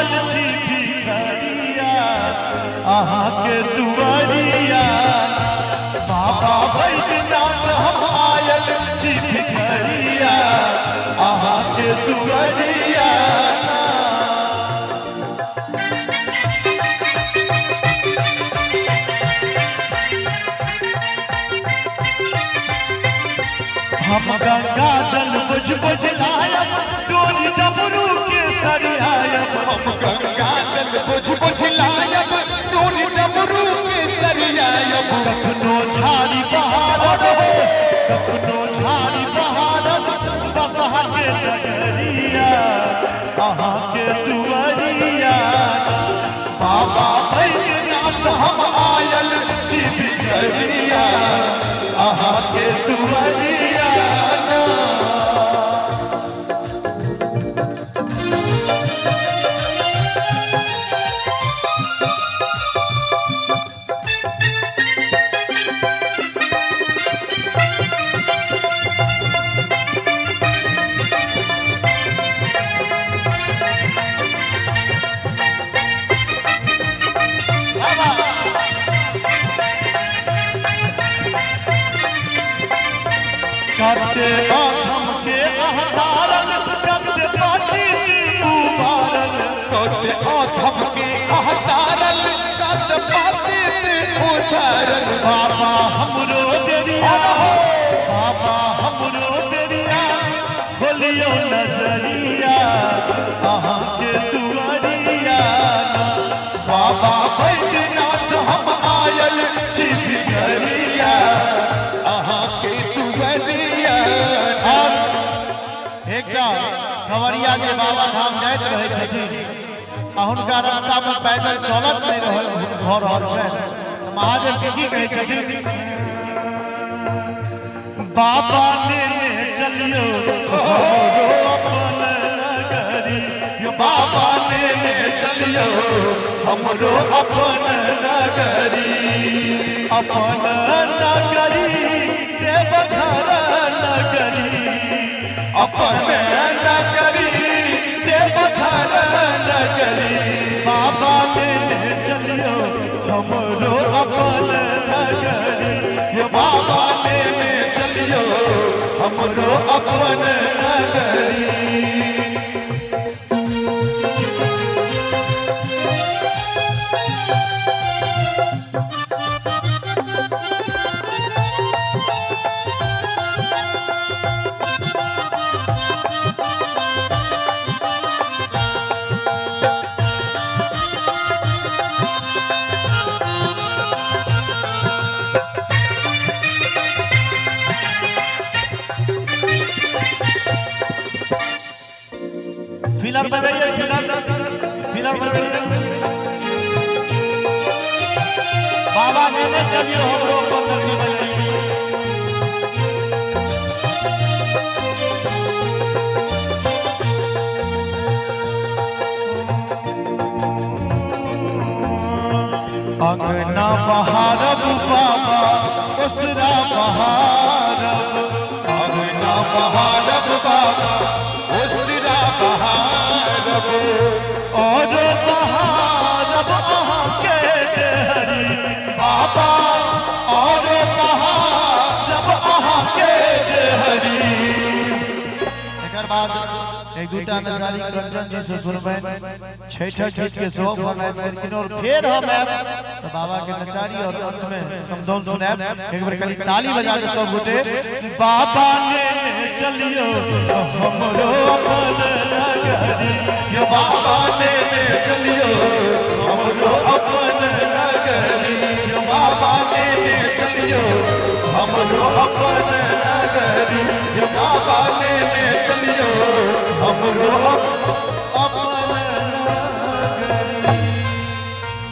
आयल छी भिखरिया अहाँ के दुआरिया बाबा बैद्यनाथ हम आयल छी भिखरिया अहाँ के दुआरिया हम गंगा जल बुझ बुझ लायब डोली डमरू के सरियायब हम गंगा जल बुझ बुझ लायब डोली डमरू के सरियायब कखनो झाड़ी बहारब कखनो झाड़ी बहारब बसहा के डगरिया अहाँ के दुआरिया बाबा बैद्यनाथ हम आयल छी भिखरिया अहाँ के दुआरिया करते आधम के अहतारन करते पाती उबारन करते आधम के अहतारन करते पाती उबारन बाबा हमरो देरिया बाबा हमरो देरिया खोलियो नजरिया अहाँ के दुआरिया बाबा बैद्यनाथ हम आयल छी भिखरिया अहाँ के खबरिया जे बाबा धाम जाइत रहे छथिन आ हुनका रास्ता में पैदल चलत नहीं भऽ रहल छै महादेव के की कहै छथिन बाबा ने चलियो अपन नगरी यो बाबा ने चलियो हमरो अपन नगरी देवघर नगरी अपन नगरी देवघर नगरी बाबा ने चलियो हमरो अपन नगरी ये बाबा ने चलियो हमरो अपन नगरी फिलर बजाइए फिलर बजाइए बाबा ने चलियो हमरो अपन नगरी बजाइए अंगना बहारब बाबा उसरा बहारब अंगना बहारब बाबा उसरा बहारब और बहारब अहाँ के हरि बाबा और बहारब अहाँ के हरि एकर बाद एक दूटा नचारी कंचन जी से सुनबैन छठा गीत के शो फरमाइश करकिन और फिर हम आब तो बाबा के नचारी और अंत में समझौन सुनाब एक बार कली ताली बजा के सब गोटे बाबा ने चलियो हमरो अपन नगरी यो बाबा ने चलियो हमरो अपन नगरी यो बाबा ने चलियो हमरो अपन नगरी यो बाबा ने चलियो हमरो